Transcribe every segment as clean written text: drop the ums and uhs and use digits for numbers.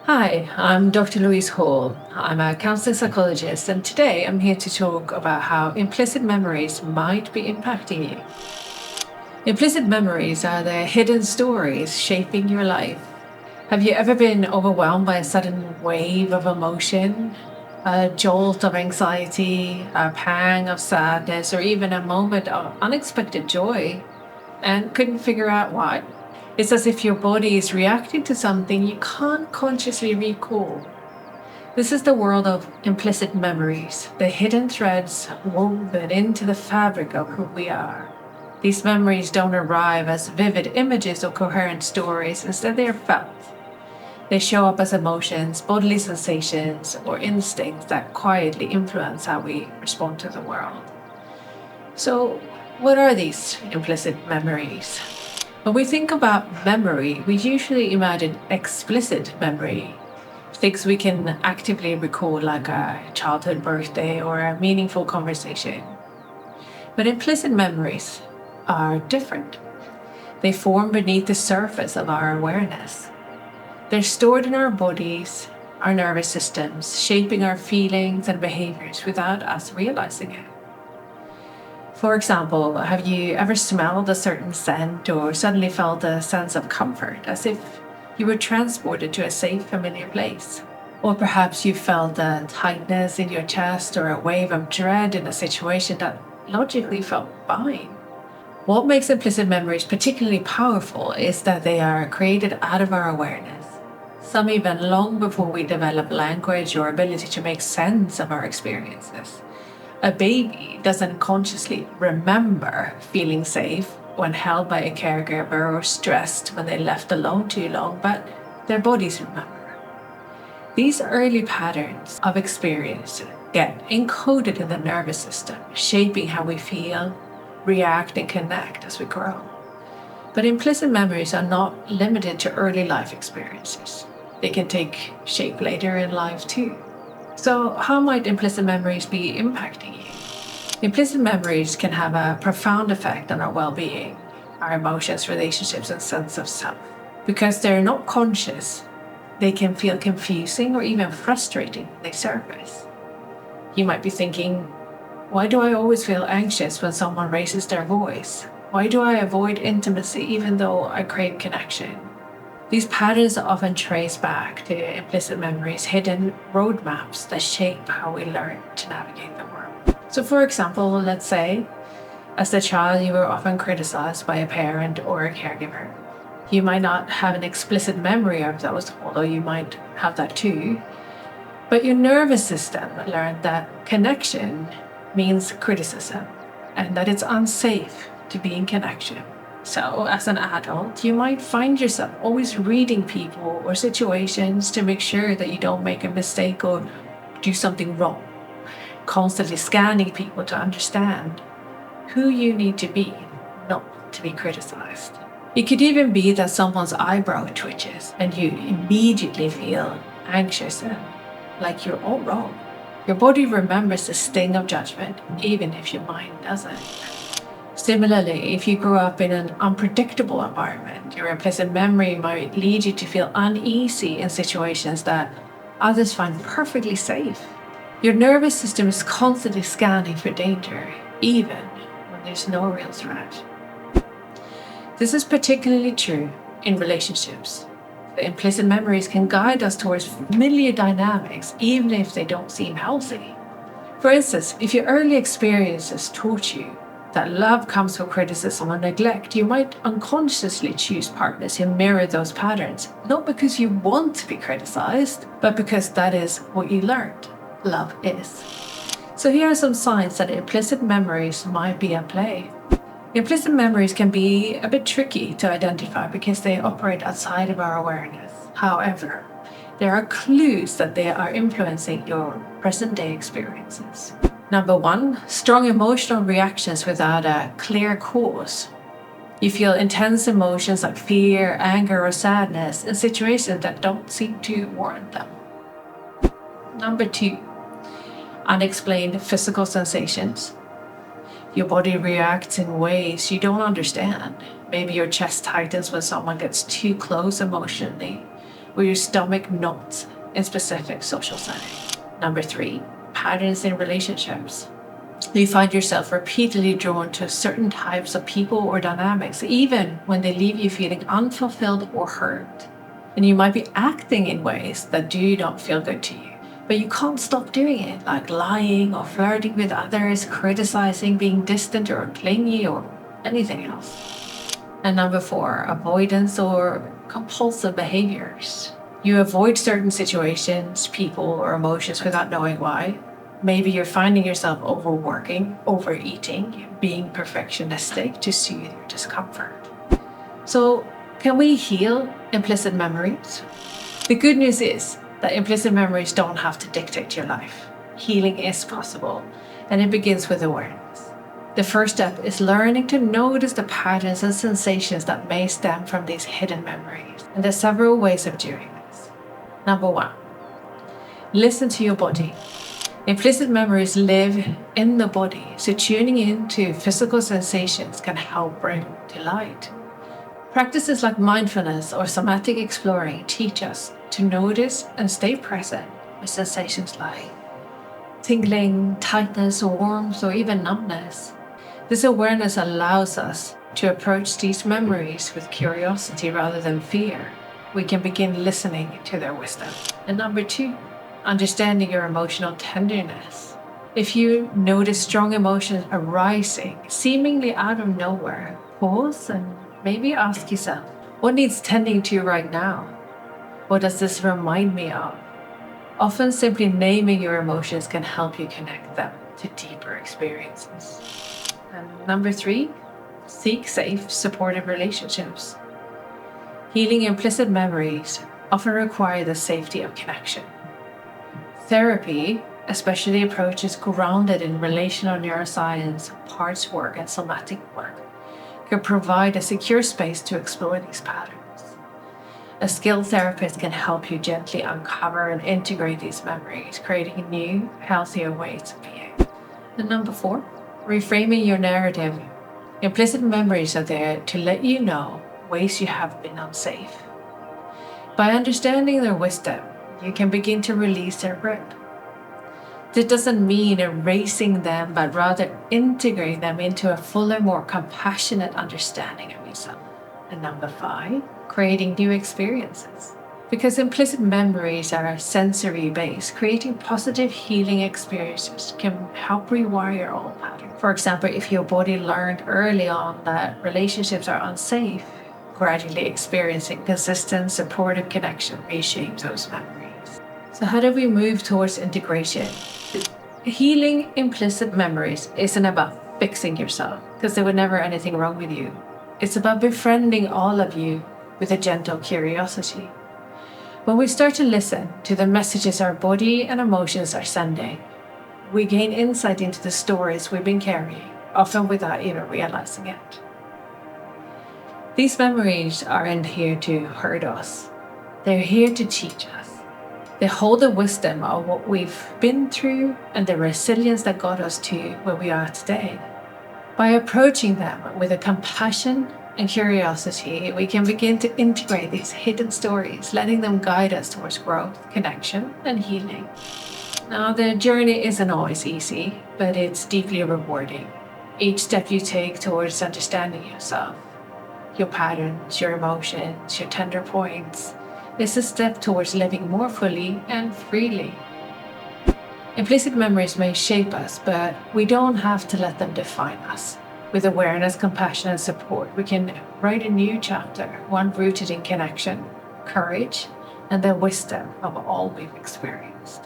Hi, I'm Dr. Louise Hall. I'm a counselling psychologist, and today I'm here to talk about how implicit memories might be impacting you. Implicit memories are the hidden stories shaping your life. Have you ever been overwhelmed by a sudden wave of emotion, a jolt of anxiety, a pang of sadness, or even a moment of unexpected joy, and couldn't figure out why? It's as if your body is reacting to something you can't consciously recall. This is the world of implicit memories, the hidden threads woven into the fabric of who we are. These memories don't arrive as vivid images or coherent stories, instead, they are felt. They show up as emotions, bodily sensations, or instincts that quietly influence how we respond to the world. So, what are these implicit memories? When we think about memory, we usually imagine explicit memory, things we can actively recall, like a childhood birthday or a meaningful conversation. But implicit memories are different. They form beneath the surface of our awareness. They're stored in our bodies, our nervous systems, shaping our feelings and behaviors without us realizing it. For example, have you ever smelled a certain scent or suddenly felt a sense of comfort, as if you were transported to a safe, familiar place? Or perhaps you felt a tightness in your chest or a wave of dread in a situation that logically felt fine. What makes implicit memories particularly powerful is that they are created out of our awareness, some even long before we develop language or ability to make sense of our experiences. A baby doesn't consciously remember feeling safe when held by a caregiver or stressed when they're left alone too long, but their bodies remember. These early patterns of experience get encoded in the nervous system, shaping how we feel, react, and connect as we grow. But implicit memories are not limited to early life experiences. They can take shape later in life too. So, how might implicit memories be impacting you? Implicit memories can have a profound effect on our well-being, our emotions, relationships, and sense of self. Because they're not conscious, they can feel confusing or even frustrating when they surface. You might be thinking, why do I always feel anxious when someone raises their voice? Why do I avoid intimacy even though I crave connection? These patterns are often traced back to implicit memories, hidden roadmaps that shape how we learn to navigate the world. So, for example, let's say, as a child, you were often criticized by a parent or a caregiver. You might not have an explicit memory of those, although you might have that too. But your nervous system learned that connection means criticism and that it's unsafe to be in connection. So, as an adult, you might find yourself always reading people or situations to make sure that you don't make a mistake or do something wrong, constantly scanning people to understand who you need to be, not to be criticized. It could even be that someone's eyebrow twitches and you immediately feel anxious and like you're all wrong. Your body remembers the sting of judgment, even if your mind doesn't. Similarly, if you grew up in an unpredictable environment, your implicit memory might lead you to feel uneasy in situations that others find perfectly safe. Your nervous system is constantly scanning for danger, even when there's no real threat. This is particularly true in relationships. The implicit memories can guide us towards familiar dynamics, even if they don't seem healthy. For instance, if your early experiences taught you that love comes from criticism or neglect, you might unconsciously choose partners who mirror those patterns, not because you want to be criticized, but because that is what you learned love is. So here are some signs that implicit memories might be at play. Implicit memories can be a bit tricky to identify because they operate outside of our awareness. However, there are clues that they are influencing your present-day experiences. Number 1, strong emotional reactions without a clear cause. You feel intense emotions like fear, anger, or sadness in situations that don't seem to warrant them. Number 2, unexplained physical sensations. Your body reacts in ways you don't understand. Maybe your chest tightens when someone gets too close emotionally, or your stomach knots in specific social settings. Number 3, patterns in relationships. You find yourself repeatedly drawn to certain types of people or dynamics, even when they leave you feeling unfulfilled or hurt. And you might be acting in ways that do not feel good to you, but you can't stop doing it, like lying or flirting with others, criticizing, being distant or clingy, or anything else. And number 4, avoidance or compulsive behaviors. You avoid certain situations, people, or emotions without knowing why. Maybe you're finding yourself overworking, overeating, being perfectionistic to soothe your discomfort. So, can we heal implicit memories? The good news is that implicit memories don't have to dictate your life. Healing is possible, and it begins with awareness. The first step is learning to notice the patterns and sensations that may stem from these hidden memories. And there's several ways of doing this. Number 1, listen to your body. Implicit memories live in the body, so tuning into physical sensations can help bring to light. Practices like mindfulness or somatic exploring teach us to notice and stay present with sensations like tingling, tightness, warmth, or even numbness. This awareness allows us to approach these memories with curiosity rather than fear. We can begin listening to their wisdom. And number 2, understanding your emotional tenderness. If you notice strong emotions arising, seemingly out of nowhere, pause and maybe ask yourself, what needs tending to right now? What does this remind me of? Often simply naming your emotions can help you connect them to deeper experiences. And number 3, seek safe, supportive relationships. Healing implicit memories often require the safety of connection. Therapy, especially approaches grounded in relational neuroscience, parts work, and somatic work, can provide a secure space to explore these patterns. A skilled therapist can help you gently uncover and integrate these memories, creating new, healthier ways of being. And number 4, reframing your narrative. Implicit memories are there to let you know ways you have been unsafe. By understanding their wisdom, you can begin to release their grip. This doesn't mean erasing them, but rather integrating them into a fuller, more compassionate understanding of yourself. And number 5, creating new experiences. Because implicit memories are sensory-based, creating positive healing experiences can help rewire old patterns. For example, if your body learned early on that relationships are unsafe, gradually experiencing consistent, supportive connection reshapes those memories. So how do we move towards integration? Healing implicit memories isn't about fixing yourself, because there was never anything wrong with you. It's about befriending all of you with a gentle curiosity. When we start to listen to the messages our body and emotions are sending, we gain insight into the stories we've been carrying, often without even realizing it. These memories aren't here to hurt us. They're here to teach us. They hold the wisdom of what we've been through and the resilience that got us to where we are today. By approaching them with a compassion and curiosity, we can begin to integrate these hidden stories, letting them guide us towards growth, connection, and healing. Now, the journey isn't always easy, but it's deeply rewarding. Each step you take towards understanding yourself, your patterns, your emotions, your tender points, is a step towards living more fully and freely. Implicit memories may shape us, but we don't have to let them define us. With awareness, compassion, and support, we can write a new chapter, one rooted in connection, courage, and the wisdom of all we've experienced.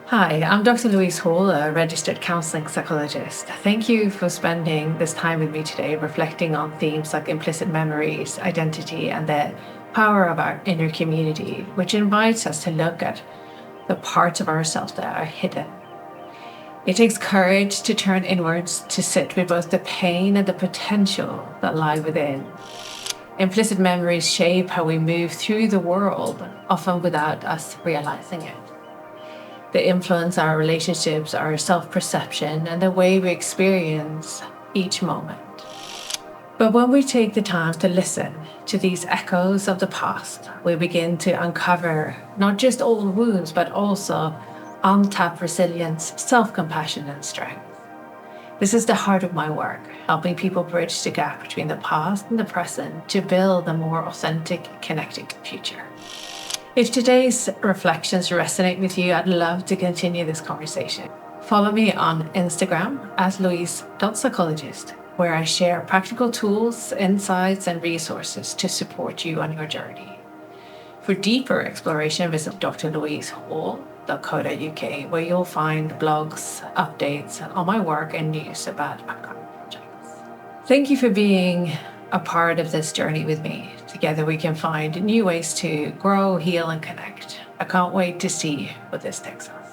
Hi, I'm Dr. Louise Hall, a registered counselling psychologist. Thank you for spending this time with me today, reflecting on themes like implicit memories, identity, and the power of our inner community, which invites us to look at the parts of ourselves that are hidden. It takes courage to turn inwards, to sit with both the pain and the potential that lie within. Implicit memories shape how we move through the world, often without us realizing it. They influence our relationships, our self-perception, and the way we experience each moment. But when we take the time to listen to these echoes of the past, we begin to uncover not just old wounds, but also untapped resilience, self-compassion, and strength. This is the heart of my work, helping people bridge the gap between the past and the present to build a more authentic, connected future. If today's reflections resonate with you, I'd love to continue this conversation. Follow me on Instagram at louise.psychologist, where I share practical tools, insights, and resources to support you on your journey. For deeper exploration, visit drlouisehall.co.uk, where you'll find blogs, updates on my work, and news about upcoming projects. Thank you for being a part of this journey with me. Together we can find new ways to grow, heal, and connect. I can't wait to see what this takes us.